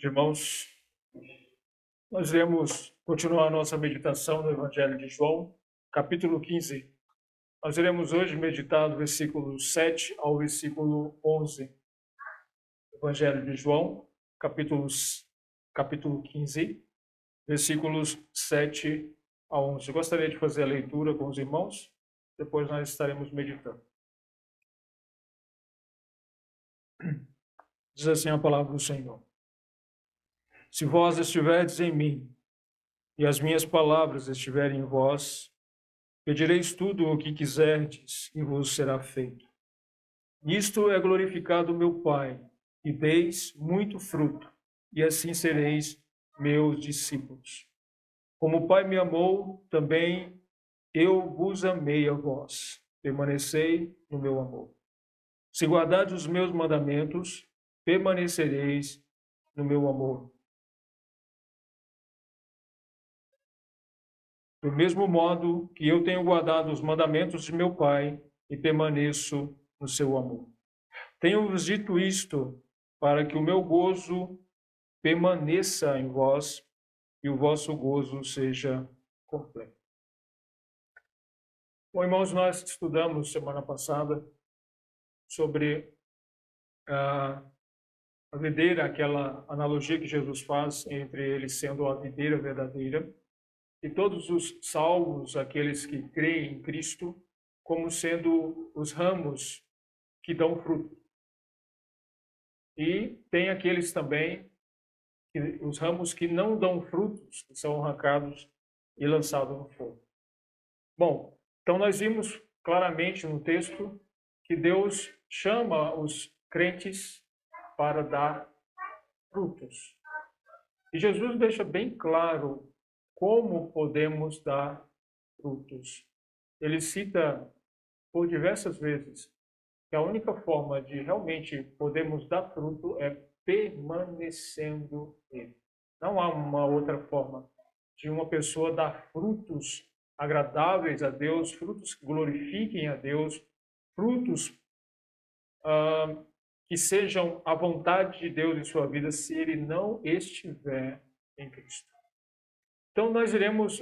Irmãos, nós iremos continuar a nossa meditação no Evangelho de João, capítulo 15. Nós iremos hoje meditar do versículo 7 ao versículo 11. Evangelho de João, capítulo 15, versículos 7 a 11. Eu gostaria de fazer a leitura com os irmãos, depois nós estaremos meditando. Diz assim a palavra do Senhor. Se vós estiverdes em mim, e as minhas palavras estiverem em vós, pedireis tudo o que quiserdes, e vos será feito. Nisto é glorificado o meu Pai, e deis muito fruto, e assim sereis meus discípulos. Como o Pai me amou, também eu vos amei a vós. Permanecei no meu amor. Se guardardes os meus mandamentos, permanecereis no meu amor. Do mesmo modo que eu tenho guardado os mandamentos de meu Pai e permaneço no seu amor. Tenho-vos dito isto para que o meu gozo permaneça em vós e o vosso gozo seja completo. Bom, irmãos, nós estudamos semana passada sobre a videira, aquela analogia que Jesus faz entre ele sendo a videira verdadeira e todos os salvos, aqueles que creem em Cristo, como sendo os ramos que dão fruto. E tem aqueles também, os ramos que não dão frutos, que são arrancados e lançados no fogo. Bom, então nós vimos claramente no texto que Deus chama os crentes para dar frutos. E Jesus deixa bem claro como podemos dar frutos. Ele cita por diversas vezes que a única forma de realmente podermos dar fruto é permanecendo nele. Não há uma outra forma de uma pessoa dar frutos agradáveis a Deus, frutos que glorifiquem a Deus, frutos que sejam a vontade de Deus em sua vida, se ele não estiver em Cristo. Então, nós iremos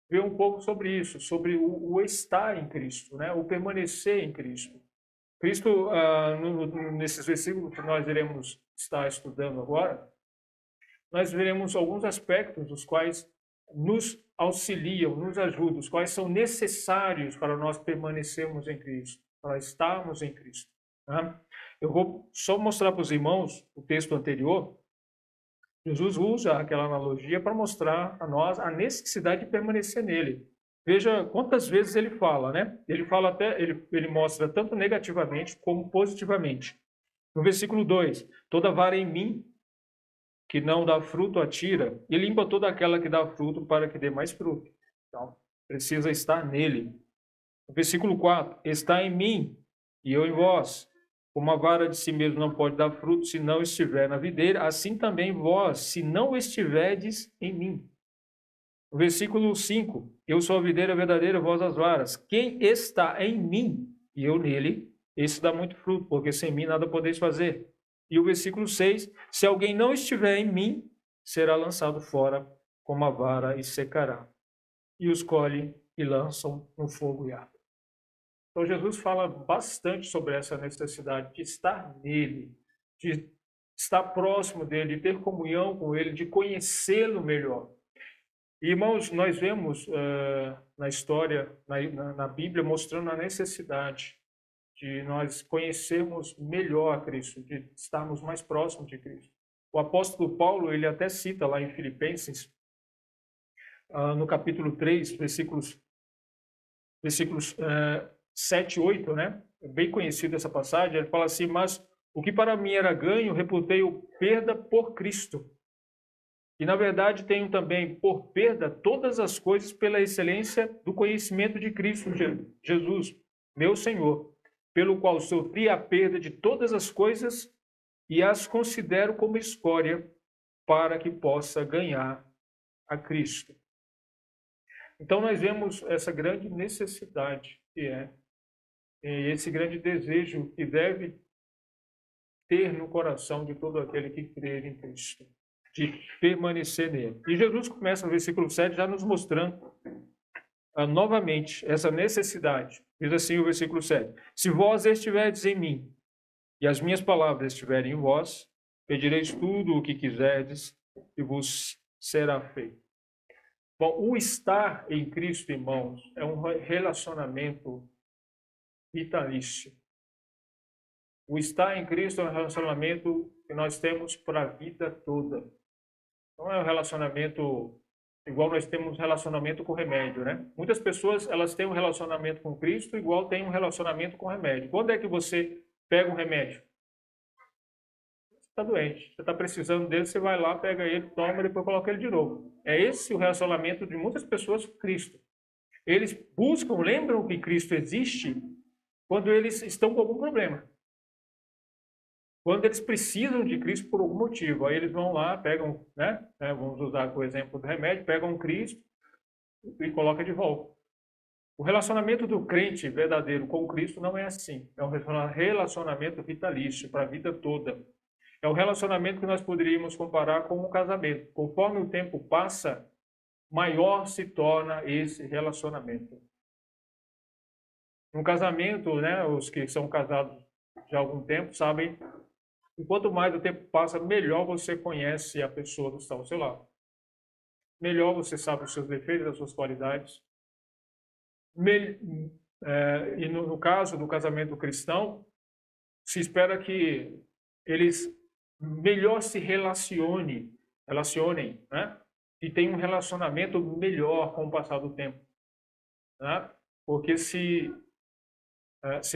ver um pouco sobre isso, sobre o estar em Cristo, né? O permanecer em Cristo. Cristo, nesses versículos que nós iremos estar estudando agora, nós veremos alguns aspectos dos quais nos auxiliam, nos ajudam, os quais são necessários para nós permanecermos em Cristo, para estarmos em Cristo. Né? Eu vou só mostrar para os irmãos o texto anterior. Jesus usa aquela analogia para mostrar a nós a necessidade de permanecer nele. Veja quantas vezes ele fala, né? Ele fala até, ele mostra tanto negativamente como positivamente. No versículo 2, toda vara em mim que não dá fruto atira, e limpa toda aquela que dá fruto para que dê mais fruto. Então, precisa estar nele. No versículo 4, está em mim e eu em vós. Como a vara de si mesmo não pode dar fruto se não estiver na videira, assim também vós, se não estiverdes em mim. No versículo 5, eu sou a videira verdadeira, vós as varas. Quem está em mim e eu nele, esse dá muito fruto, porque sem mim nada podeis fazer. E o versículo 6, se alguém não estiver em mim, será lançado fora como a vara e secará. E os colhem e lançam no fogo e arde. Então, Jesus fala bastante sobre essa necessidade de estar nele, de estar próximo dele, de ter comunhão com ele, de conhecê-lo melhor. E, irmãos, nós vemos na história, na Bíblia, mostrando a necessidade de nós conhecermos melhor a Cristo, de estarmos mais próximos de Cristo. O apóstolo Paulo, ele até cita lá em Filipenses, no capítulo 3, versículos 7 e 8, né? É bem conhecida essa passagem. Ele fala assim, mas o que para mim era ganho, reputei-o perda por Cristo. E, na verdade, tenho também por perda todas as coisas pela excelência do conhecimento de Cristo Jesus, meu Senhor, pelo qual sofri a perda de todas as coisas e as considero como escória para que possa ganhar a Cristo. Então, nós vemos essa grande necessidade que é esse grande desejo que deve ter no coração de todo aquele que crer em Cristo, de permanecer nele. E Jesus começa no versículo 7 já nos mostrando novamente essa necessidade. Diz assim o versículo 7: Se vós estiverdes em mim e as minhas palavras estiverem em vós, pedireis tudo o que quiserdes e vos será feito. Bom, o estar em Cristo, irmãos, é um relacionamento vitalício. O estar em Cristo é um relacionamento que nós temos para a vida toda. Não é um relacionamento igual nós temos relacionamento com remédio, né? Muitas pessoas, elas têm um relacionamento com Cristo igual tem um relacionamento com remédio. Quando é que você pega um remédio? Você está doente, você está precisando dele, você vai lá, pega ele, toma e depois coloca ele de novo. É esse o relacionamento de muitas pessoas com Cristo. Eles buscam, lembram que Cristo existe quando eles estão com algum problema. Quando eles precisam de Cristo por algum motivo, aí eles vão lá, pegam, né? Vamos usar o exemplo do remédio, pegam Cristo e colocam de volta. O relacionamento do crente verdadeiro com Cristo não é assim. É um relacionamento vitalício para a vida toda. É um relacionamento que nós poderíamos comparar com um casamento. Conforme o tempo passa, maior se torna esse relacionamento. No casamento, né, os que são casados já há algum tempo sabem que quanto mais o tempo passa, melhor você conhece a pessoa que está ao seu lado. Melhor você sabe os seus defeitos, as suas qualidades. E no caso do casamento cristão, se espera que eles melhor se relacionem, né? E tenham um relacionamento melhor com o passar do tempo, né? Porque se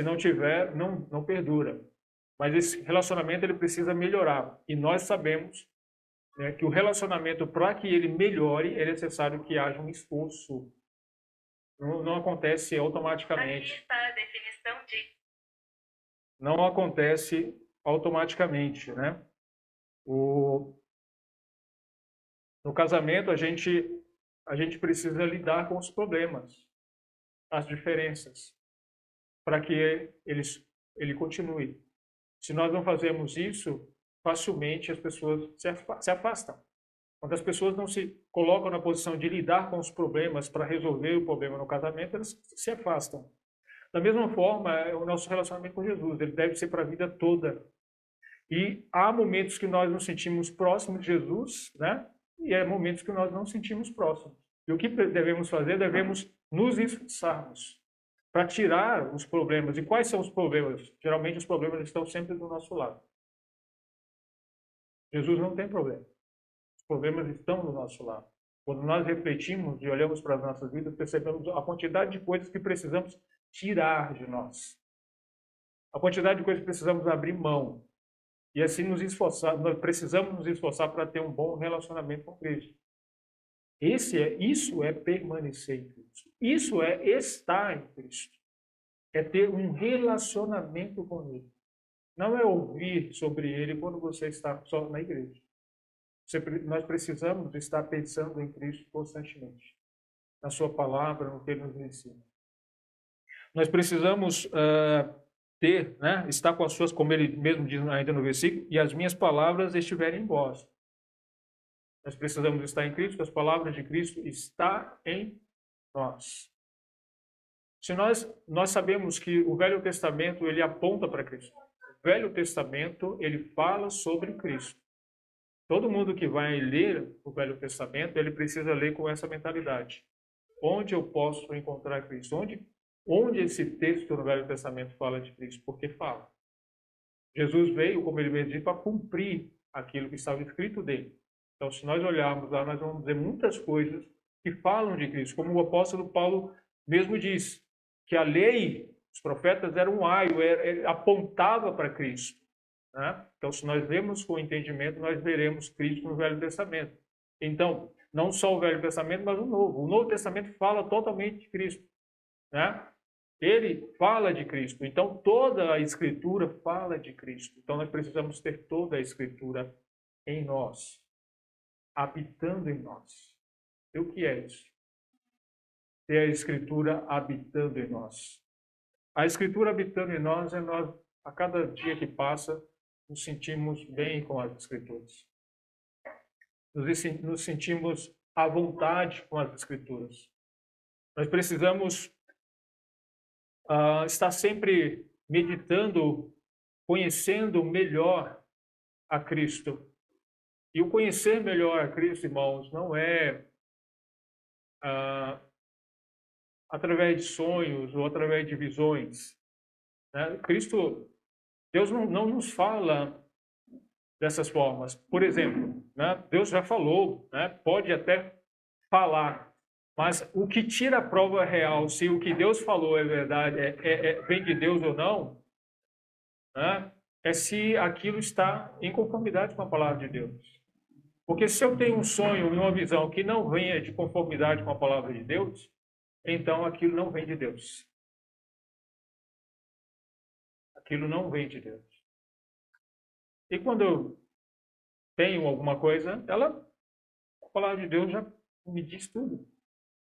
não tiver, não perdura. Mas esse relacionamento ele precisa melhorar. E nós sabemos, né, que o relacionamento, para que ele melhore, é necessário que haja um esforço. Não acontece automaticamente. Aqui está a definição de... Não acontece automaticamente, né? No casamento, a gente precisa lidar com os problemas, as diferenças, para que ele continue. Se nós não fazemos isso, facilmente as pessoas se afastam. Quando as pessoas não se colocam na posição de lidar com os problemas para resolver o problema no casamento, elas se afastam. Da mesma forma, é o nosso relacionamento com Jesus. Ele deve ser para a vida toda. E há momentos que nós nos sentimos próximos de Jesus, né? E há momentos que nós não sentimos próximos. E o que devemos fazer? Devemos nos esforçarmos para tirar os problemas. E quais são os problemas? Geralmente os problemas estão sempre do nosso lado. Jesus não tem problema. Os problemas estão do nosso lado. Quando nós refletimos e olhamos para as nossas vidas, percebemos a quantidade de coisas que precisamos tirar de nós. A quantidade de coisas que precisamos abrir mão. E assim nos esforçar, nós precisamos nos esforçar para ter um bom relacionamento com Cristo. Isso é permanecer em Cristo. Isso é estar em Cristo. É ter um relacionamento com Ele. Não é ouvir sobre Ele quando você está só na igreja. Nós precisamos estar pensando em Cristo constantemente. Na sua palavra, no que Ele nos ensina. Nós precisamos ter, né, estar com as suas, como Ele mesmo diz ainda no versículo, e as minhas palavras estiverem em vós. Nós precisamos estar em Cristo, as palavras de Cristo estão em nós. Se nós sabemos que o Velho Testamento ele aponta para Cristo. O Velho Testamento ele fala sobre Cristo. Todo mundo que vai ler o Velho Testamento, ele precisa ler com essa mentalidade. Onde eu posso encontrar Cristo? Onde esse texto no Velho Testamento fala de Cristo? Porque fala. Jesus veio, como ele mesmo disse, para cumprir aquilo que estava escrito dele. Então, se nós olharmos lá, nós vamos ver muitas coisas que falam de Cristo. Como o apóstolo Paulo mesmo diz, que a lei, os profetas eram um aio, apontava para Cristo. Né? Então, se nós vemos com entendimento, nós veremos Cristo no Velho Testamento. Então, não só o Velho Testamento, mas o Novo. O Novo Testamento fala totalmente de Cristo. Né? Ele fala de Cristo. Então, toda a Escritura fala de Cristo. Então, nós precisamos ter toda a Escritura em nós, habitando em nós. E o que é isso? Ter a Escritura habitando em nós. A Escritura habitando em nós é nós, a cada dia que passa, nos sentimos bem com as Escrituras. Nos sentimos à vontade com as Escrituras. Nós precisamos estar sempre meditando, conhecendo melhor a Cristo. E o conhecer melhor a Cristo, irmãos, não é através de sonhos ou através de visões. Né? Deus não nos fala dessas formas. Por exemplo, né? Deus já falou, né? Pode até falar, mas o que tira a prova real, se o que Deus falou é verdade, vem de Deus ou não, né? É se aquilo está em conformidade com a palavra de Deus. Porque se eu tenho um sonho e uma visão que não venha de conformidade com a palavra de Deus, então aquilo não vem de Deus. Aquilo não vem de Deus. E quando eu tenho alguma coisa, a palavra de Deus já me diz tudo.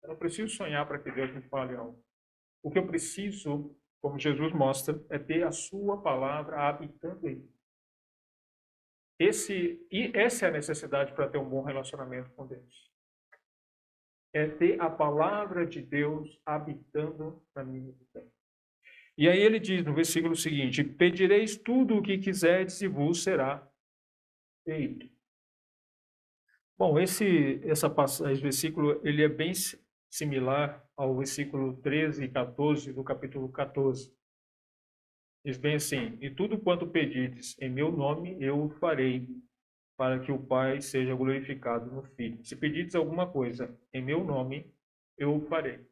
Eu não preciso sonhar para que Deus me fale algo. O que eu preciso, como Jesus mostra, é ter a sua palavra habitando em mim. Essa é a necessidade para ter um bom relacionamento com Deus. É ter a palavra de Deus habitando na minha vida. E aí ele diz no versículo seguinte: pedireis tudo o que quiserdes e vos será feito. Bom, esse versículo ele é bem similar ao versículo 13 e 14 do capítulo 14. Diz bem assim: e tudo quanto pedirdes em meu nome eu o farei, para que o Pai seja glorificado no Filho. Se pedirdes alguma coisa em meu nome, eu o farei.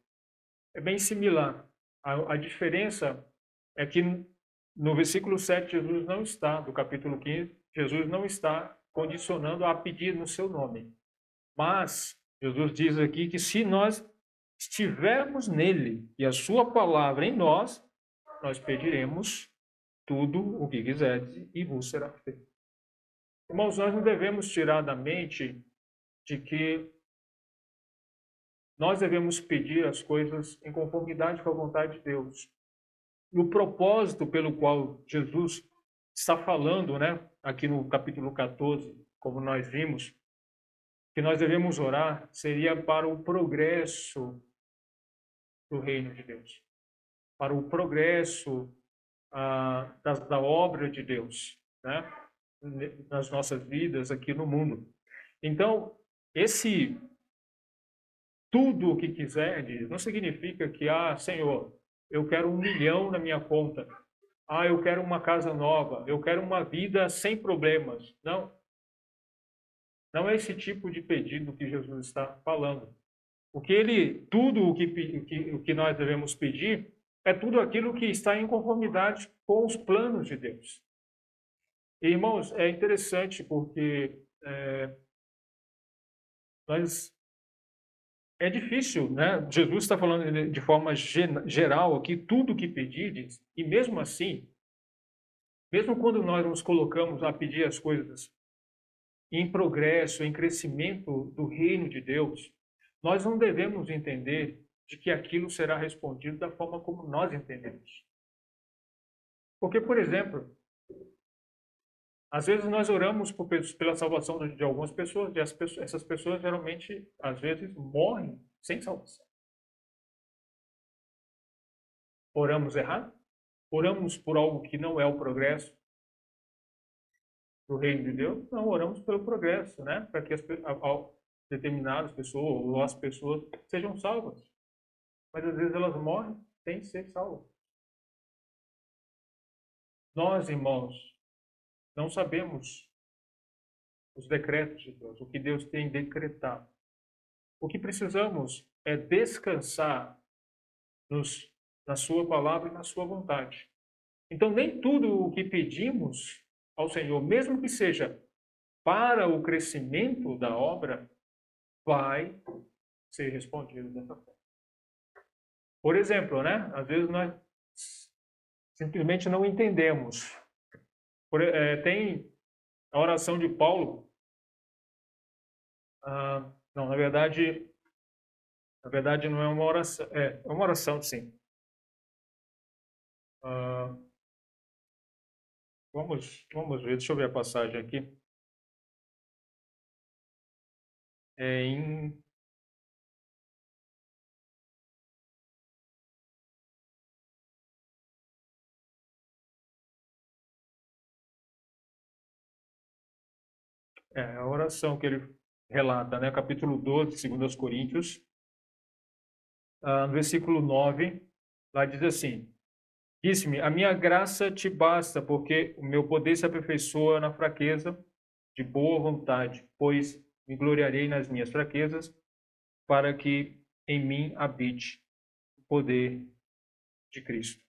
É bem similar. A diferença é que no versículo 7, Jesus não está, do capítulo 15, Jesus não está condicionando a pedir no seu nome. Mas Jesus diz aqui que se nós estivermos nele e a sua palavra em nós, nós pediremos tudo o que quiserdes e vos será feito. Irmãos, nós não devemos tirar da mente de que nós devemos pedir as coisas em conformidade com a vontade de Deus. E o propósito pelo qual Jesus está falando, né, aqui no capítulo 14, como nós vimos, que nós devemos orar, seria para o progresso do reino de Deus, para o progresso da obra de Deus, né, nas nossas vidas aqui no mundo. Então, esse tudo o que quiserdes não significa que, Senhor, eu quero 1 milhão na minha conta. Eu quero uma casa nova. Eu quero uma vida sem problemas. Não. Não é esse tipo de pedido que Jesus está falando. Tudo o que nós devemos pedir é tudo aquilo que está em conformidade com os planos de Deus. E, irmãos, é interessante porque é difícil, né? Jesus está falando de forma geral aqui, tudo o que pedirdes, e mesmo assim, mesmo quando nós nos colocamos a pedir as coisas em progresso, em crescimento do reino de Deus, nós não devemos entender de que aquilo será respondido da forma como nós entendemos. Porque, por exemplo, às vezes nós oramos pela salvação de algumas pessoas, e essas pessoas geralmente, às vezes, morrem sem salvação. Oramos errado? Oramos por algo que não é o progresso do reino de Deus? Não, oramos pelo progresso, né? Para que determinadas pessoas ou as pessoas sejam salvas. Mas às vezes elas morrem sem ser salvas. Nós, irmãos, não sabemos os decretos de Deus, o que Deus tem decretado. O que precisamos é descansar na sua palavra e na sua vontade. Então, nem tudo o que pedimos ao Senhor, mesmo que seja para o crescimento da obra, vai ser respondido dessa forma. Por exemplo, né? Às vezes nós simplesmente não entendemos. Tem a oração de Paulo. Não, na verdade não é uma oração. É uma oração, sim. Vamos ver, deixa eu ver a passagem aqui. É em a oração que ele relata, né? Capítulo 12, 2 Coríntios, no versículo 9, lá diz assim: Disse-me, a minha graça te basta, porque o meu poder se aperfeiçoa na fraqueza, de boa vontade, pois me gloriarei nas minhas fraquezas, para que em mim habite o poder de Cristo.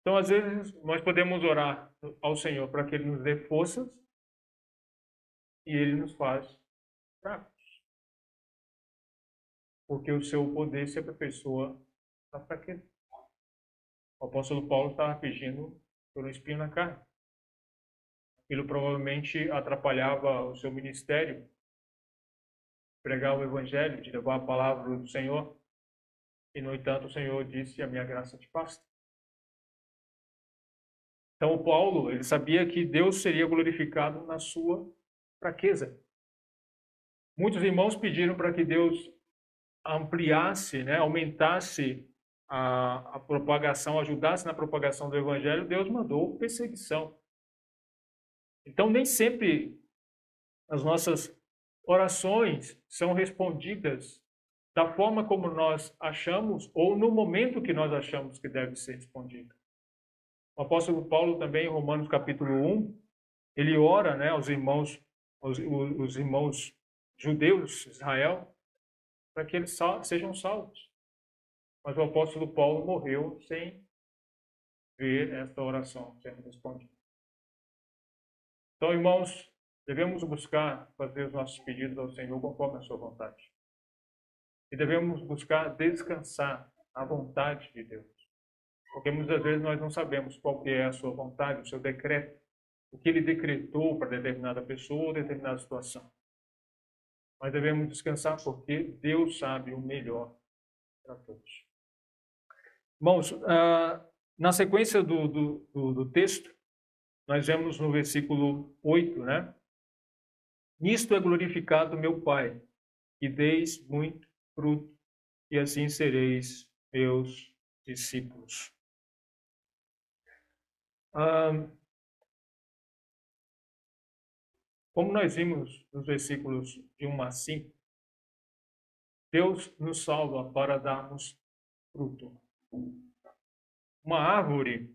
Então, às vezes, nós podemos orar ao Senhor para que Ele nos dê forças e Ele nos faz fracos, porque o seu poder se aperfeiçoa na fraqueza. O apóstolo Paulo estava pedindo por um espinho na carne. Aquilo provavelmente atrapalhava o seu ministério, pregar o evangelho, de levar a palavra do Senhor. E, no entanto, o Senhor disse, a minha graça te basta. Então, o Paulo, ele sabia que Deus seria glorificado na sua fraqueza. Muitos irmãos pediram para que Deus ampliasse, né, aumentasse a propagação, ajudasse na propagação do evangelho. Deus mandou perseguição. Então, nem sempre as nossas orações são respondidas da forma como nós achamos ou no momento que nós achamos que deve ser respondida. O apóstolo Paulo também, em Romanos capítulo 1, ele ora, né, aos irmãos, os irmãos judeus de Israel, para que eles sejam salvos. Mas o apóstolo Paulo morreu sem ver esta oração sendo respondida. Então, irmãos, devemos buscar fazer os nossos pedidos ao Senhor conforme a sua vontade. E devemos buscar descansar à vontade de Deus. Porque muitas vezes nós não sabemos qual que é a sua vontade, o seu decreto, o que ele decretou para determinada pessoa ou determinada situação. Mas devemos descansar porque Deus sabe o melhor para todos. Irmãos, na sequência do texto, nós vemos no versículo 8, né? Nisto é glorificado meu Pai, que deis muito fruto, e assim sereis meus discípulos. Como nós vimos nos versículos de 1 a 5, Deus nos salva para darmos fruto. Uma árvore,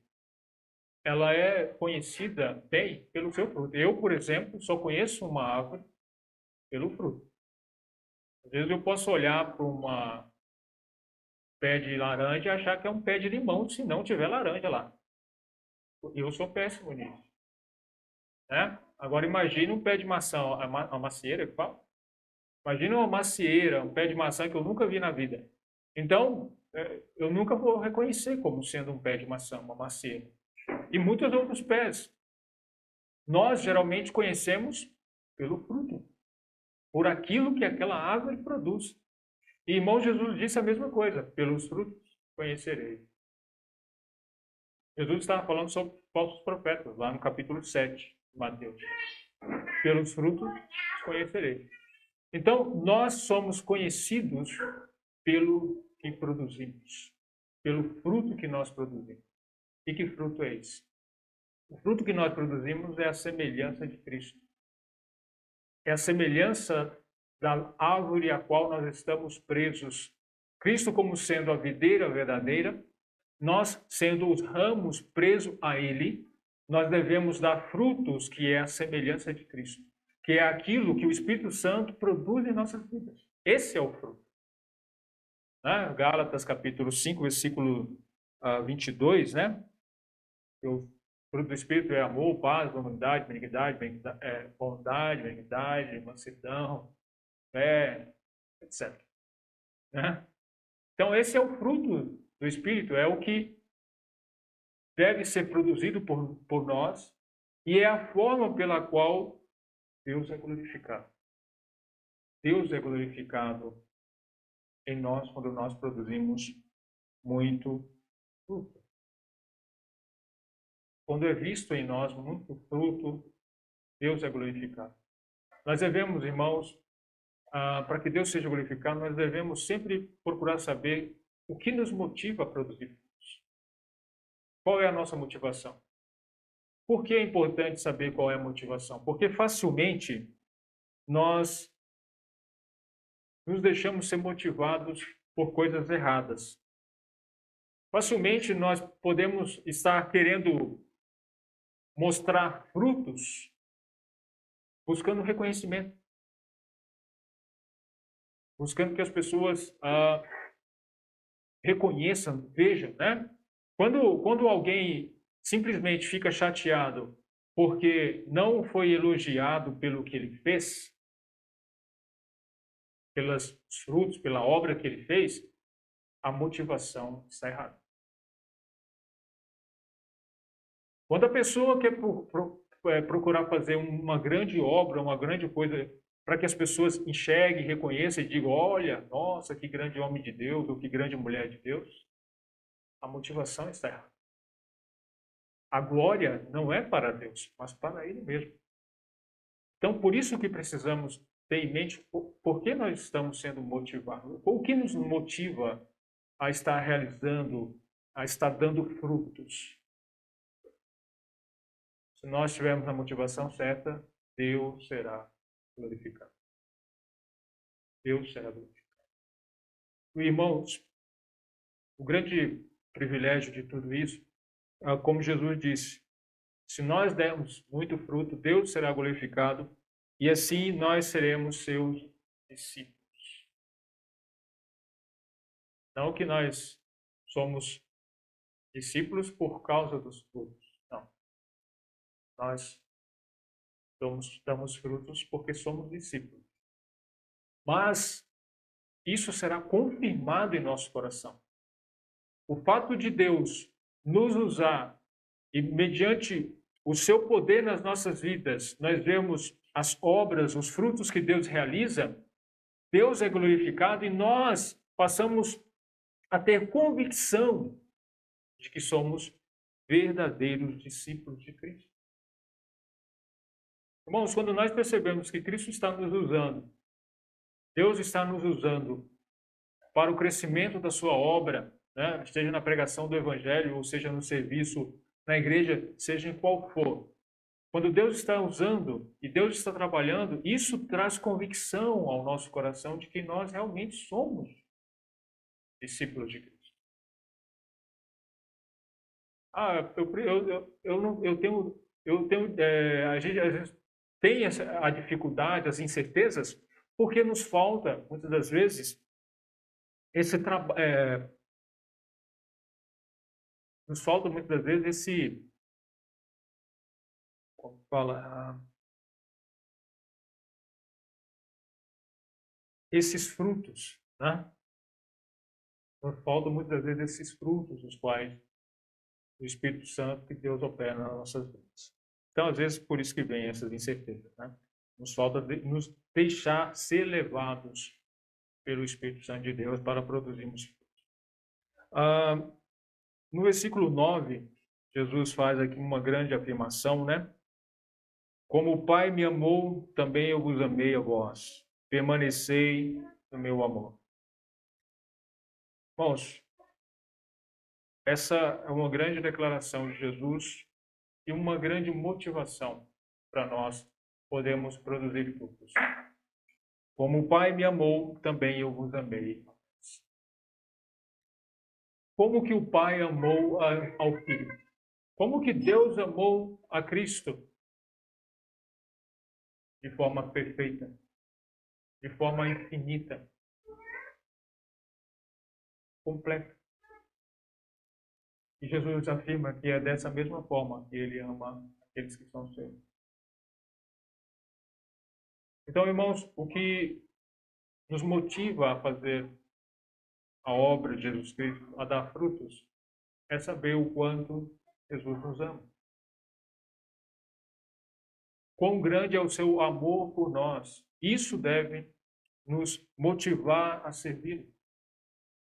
ela é conhecida bem pelo seu fruto. Eu, por exemplo, só conheço uma árvore pelo fruto. Às vezes eu posso olhar para um pé de laranja e achar que é um pé de limão, se não tiver laranja lá. Eu sou péssimo nisso. Né? Agora imagine um pé de maçã, a macieira que fala. Imagina uma macieira, um pé de maçã que eu nunca vi na vida. Então, eu nunca vou reconhecer como sendo um pé de maçã, uma macieira. E muitos outros pés. Nós geralmente conhecemos pelo fruto, por aquilo que aquela árvore produz. E irmão, Jesus disse a mesma coisa: pelos frutos conhecereis. Jesus estava falando sobre falsos profetas, lá no capítulo 7 de Mateus. Pelos frutos conhecereis. Então, nós somos conhecidos pelo que produzimos, pelo fruto que nós produzimos. E que fruto é esse? O fruto que nós produzimos é a semelhança de Cristo. É a semelhança da árvore a qual nós estamos presos. Cristo como sendo a videira verdadeira, nós sendo os ramos presos a Ele, nós devemos dar frutos que é a semelhança de Cristo, que é aquilo que o Espírito Santo produz em nossas vidas. Esse é o fruto. Gálatas capítulo 5, versículo 22, né? O fruto do Espírito é amor, paz, bondade, benignidade, mansidão, fé, etc. Né? Então, esse é o fruto do Espírito, é o que deve ser produzido por nós e é a forma pela qual Deus é glorificado. Deus é glorificado em nós quando nós produzimos muito fruto. quando é visto em nós muito fruto, Deus é glorificado. Nós devemos, irmãos, para que Deus seja glorificado, nós devemos sempre procurar saber o que nos motiva a produzir frutos. Qual é a nossa motivação? Por que é importante saber qual é a motivação? Porque facilmente nós nos deixamos ser motivados por coisas erradas. Facilmente nós podemos estar querendo mostrar frutos buscando reconhecimento, buscando que as pessoas reconheçam, vejam, né? Quando alguém simplesmente fica chateado porque não foi elogiado pelo que ele fez, pelos frutos, pela obra que ele fez, a motivação está errada. Quando a pessoa quer procurar fazer uma grande obra, uma grande coisa, para que as pessoas enxerguem, reconheçam e digam, olha, nossa, que grande homem de Deus, ou que grande mulher de Deus, a motivação está errada. A glória não é para Deus, mas para Ele mesmo. Então, por isso que precisamos ter em mente por que nós estamos sendo motivados. O que nos motiva a estar realizando, a estar dando frutos. Se nós tivermos a motivação certa, Deus será glorificado. Deus será glorificado. Irmãos, o grande privilégio de tudo isso, como Jesus disse, se nós dermos muito fruto, Deus será glorificado e assim nós seremos seus discípulos. Não que nós somos discípulos por causa dos frutos. Não. Nós damos frutos porque somos discípulos. Mas isso será confirmado em nosso coração. O fato de Deus nos usar e mediante o seu poder nas nossas vidas, nós vemos as obras, os frutos que Deus realiza, Deus é glorificado e nós passamos a ter convicção de que somos verdadeiros discípulos de Cristo. Irmãos, quando nós percebemos que Cristo está nos usando, Deus está nos usando para o crescimento da sua obra, né? Seja na pregação do Evangelho, ou seja no serviço na igreja, seja em qual for. Quando Deus está usando e Deus está trabalhando, isso traz convicção ao nosso coração de que nós realmente somos discípulos de Cristo. A gente às vezes tem a dificuldade, as incertezas, porque nos falta, muitas das vezes, nos falta muitas das vezes como fala, esses frutos, né? Nos falta muitas vezes esses frutos, os quais o Espírito Santo que Deus opera nas nossas vidas. Então, às vezes, por isso que vem essas incertezas, né? Nos falta nos deixar ser levados pelo Espírito Santo de Deus para produzirmos frutos. No versículo 9, Jesus faz aqui uma grande afirmação, né? Como o Pai me amou, também eu vos amei a vós. Permanecei no meu amor. Irmãos, essa é uma grande declaração de Jesus e uma grande motivação para nós podermos produzir frutos. Como o Pai me amou, também eu vos amei. Como que o Pai amou ao Filho? Como que Deus amou a Cristo? De forma perfeita, de forma infinita, completa. E Jesus afirma que é dessa mesma forma que ele ama aqueles que são seus. Então, irmãos, o que nos motiva a fazer a obra de Jesus Cristo, a dar frutos, é saber o quanto Jesus nos ama. Quão grande é o seu amor por nós. Isso deve nos motivar a servir.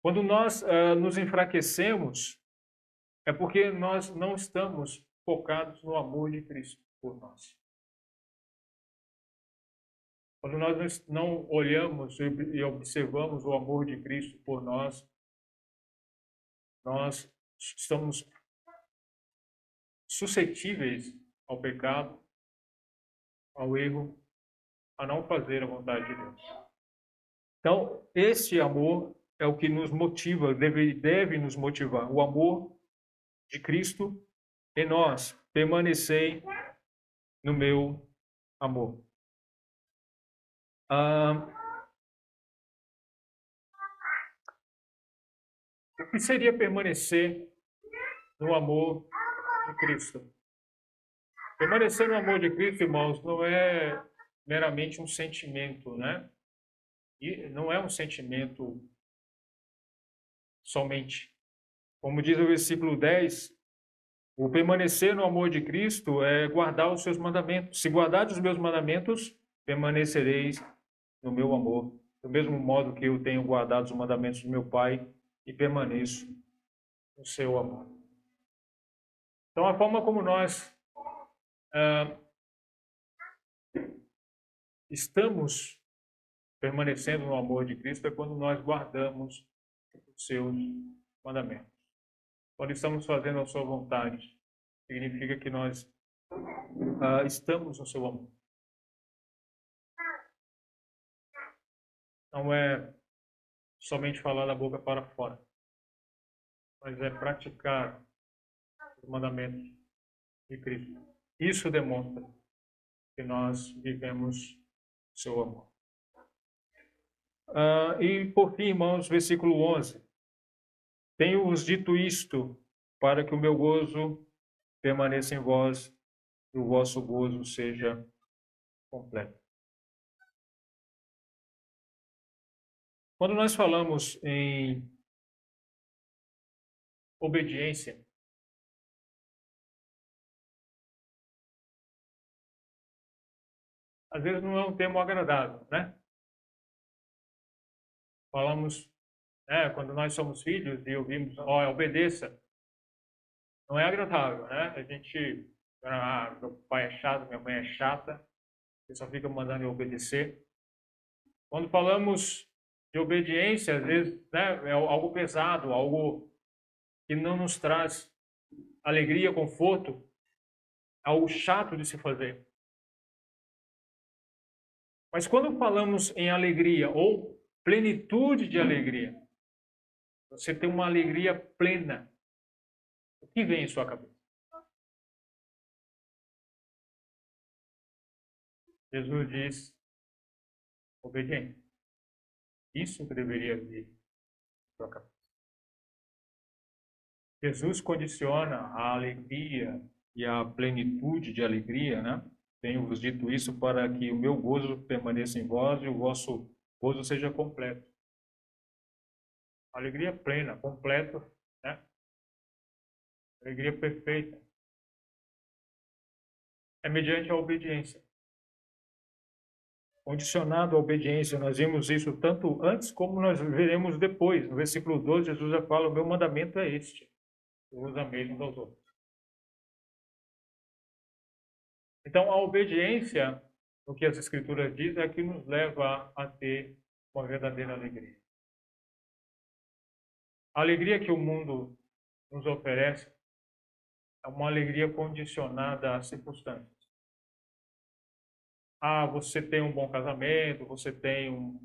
Quando nós nos enfraquecemos, é porque nós não estamos focados no amor de Cristo por nós. Quando nós não olhamos e observamos o amor de Cristo por nós, nós estamos suscetíveis ao pecado, ao erro, a não fazer a vontade de Deus. Então, esse amor é o que nos motiva, deve nos motivar. O amor de Cristo em nós. Permanecei no meu amor. O que seria permanecer no amor de Cristo? Permanecer no amor de Cristo, irmãos, não é meramente um sentimento, né? E não é um sentimento somente. Como diz o versículo 10, o permanecer no amor de Cristo é guardar os seus mandamentos. Se guardares os meus mandamentos, permanecereis no meu amor. Do mesmo modo que eu tenho guardado os mandamentos do meu Pai e permaneço no seu amor. Então, a forma como nós estamos permanecendo no amor de Cristo é quando nós guardamos os seus mandamentos. Quando estamos fazendo a sua vontade, significa que nós estamos no seu amor. Não é somente falar da boca para fora, mas é praticar os mandamentos de Cristo. Isso demonstra que nós vivemos o seu amor. E por fim, irmãos, versículo 11. Tenho-vos dito isto para que o meu gozo permaneça em vós e o vosso gozo seja completo. Quando nós falamos em obediência, às vezes não é um termo agradável, né? Falamos, quando nós somos filhos e ouvimos, obedeça. Não é agradável, né? A gente, meu pai é chato, minha mãe é chata, você só fica mandando eu obedecer. Quando falamos de obediência, às vezes, né, é algo pesado, algo que não nos traz alegria, conforto, algo chato de se fazer. Mas quando falamos em alegria ou plenitude de alegria, você tem uma alegria plena, o que vem em sua cabeça? Jesus diz, obediência. Isso que deveria vir em sua cabeça. Jesus condiciona a alegria e a plenitude de alegria, né? Tenho-vos dito isso para que o meu gozo permaneça em vós e o vosso gozo seja completo. Alegria plena, completa, né? Alegria perfeita. É mediante a obediência. Condicionado à obediência, nós vimos isso tanto antes como nós veremos depois. No versículo 12, Jesus já fala, o meu mandamento é este. Vos ameis uns aos outros. Então, a obediência, o que as Escrituras dizem, é que nos leva a ter uma verdadeira alegria. A alegria que o mundo nos oferece é uma alegria condicionada às circunstâncias. Você tem um bom casamento, você tem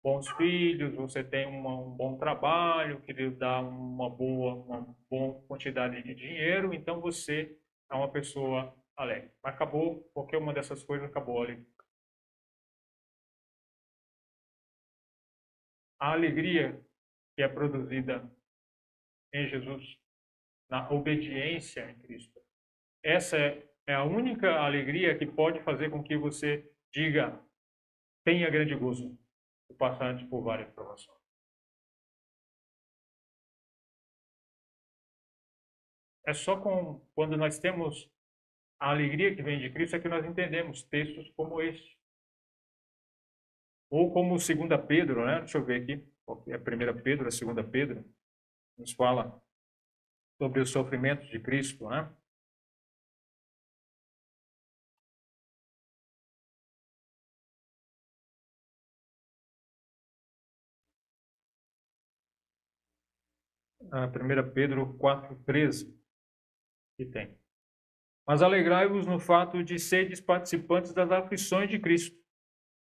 bons filhos, você tem um bom trabalho que lhe dá uma boa quantidade de dinheiro, então você é uma pessoa alegre. Mas acabou, qualquer uma dessas coisas acabou ali. A alegria que é produzida em Jesus, na obediência em Cristo, essa é a única alegria que pode fazer com que você diga, tenha grande gozo, de passar por várias provações. É só quando nós temos a alegria que vem de Cristo é que nós entendemos textos como este. Ou como 2 Pedro, né? Deixa eu ver aqui. É 1 Pedro, é 2 Pedro. Nos fala sobre os sofrimentos de Cristo, né? 1 Pedro 4,13, que tem. Mas alegrai-vos no fato de seres participantes das aflições de Cristo,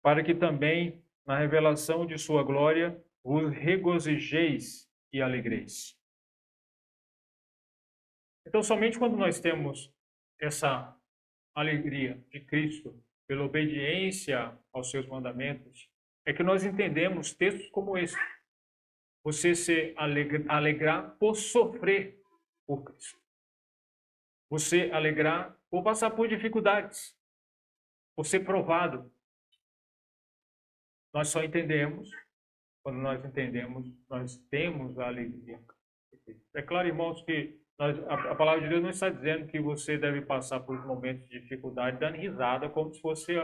para que também, na revelação de sua glória, vos regozijeis e alegreis. Então, somente quando nós temos essa alegria de Cristo, pela obediência aos seus mandamentos, é que nós entendemos textos como esse. Você se alegrar por sofrer por Cristo. Você alegrar por passar por dificuldades, por ser provado. Nós só entendemos, quando nós entendemos, nós temos a alegria. É claro, irmãos, que a palavra de Deus não está dizendo que você deve passar por momentos de dificuldade dando risada, como se fosse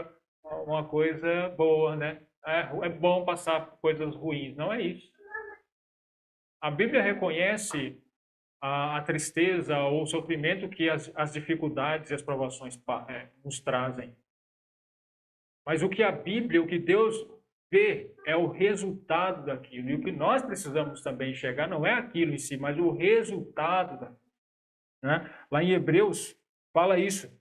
uma coisa boa, né? É bom passar por coisas ruins. Não é isso. A Bíblia reconhece a tristeza ou o sofrimento que as dificuldades e as provações nos trazem. Mas o que a Bíblia, o que Deus vê é o resultado daquilo. E o que nós precisamos também enxergar não é aquilo em si, mas o resultado daquilo. Né? Lá em Hebreus, fala isso.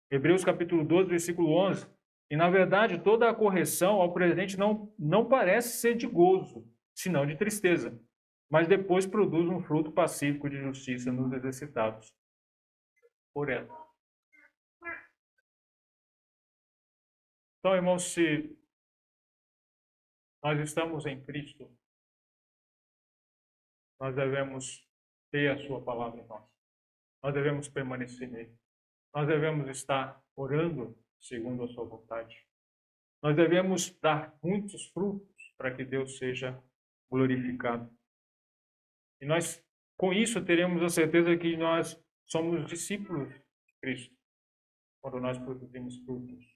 Hebreus capítulo 12, versículo 11. E, na verdade, toda a correção ao presente não parece ser de gozo, senão de tristeza. Mas depois produz um fruto pacífico de justiça nos exercitados por ela. Então, irmãos, se nós estamos em Cristo, nós devemos ter a sua palavra em nós. Nós devemos permanecer nele. Nós devemos estar orando segundo a sua vontade. Nós devemos dar muitos frutos para que Deus seja glorificado. E nós, com isso, teremos a certeza que nós somos discípulos de Cristo, quando nós produzimos frutos.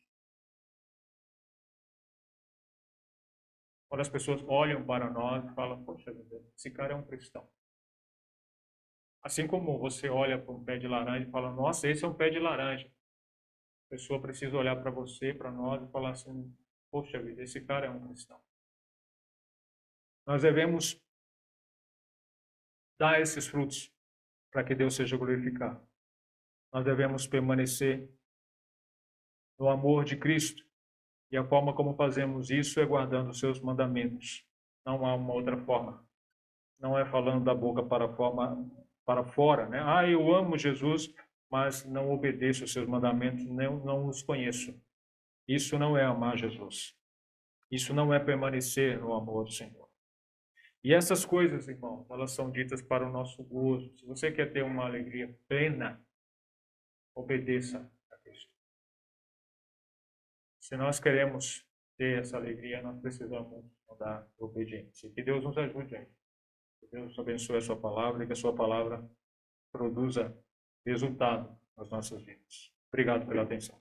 Quando as pessoas olham para nós e falam, poxa, esse cara é um cristão. Assim como você olha para um pé de laranja e fala, nossa, esse é um pé de laranja. A pessoa precisa olhar para você, para nós e falar assim, poxa vida, esse cara é um cristão. Nós devemos dar esses frutos para que Deus seja glorificado. Nós devemos permanecer no amor de Cristo. E a forma como fazemos isso é guardando os seus mandamentos. Não há uma outra forma. Não é falando da boca para fora, né? Ah, eu amo Jesus, mas não obedeço os seus mandamentos, não os conheço. Isso não é amar Jesus. Isso não é permanecer no amor do Senhor. E essas coisas, irmãos, elas são ditas para o nosso gozo. Se você quer ter uma alegria plena, obedeça a Cristo. Se nós queremos ter essa alegria, nós precisamos andar em obediência. Que Deus nos ajude aí. Que Deus abençoe a sua palavra e que a sua palavra produza resultado nas nossas vidas. Obrigado pela atenção.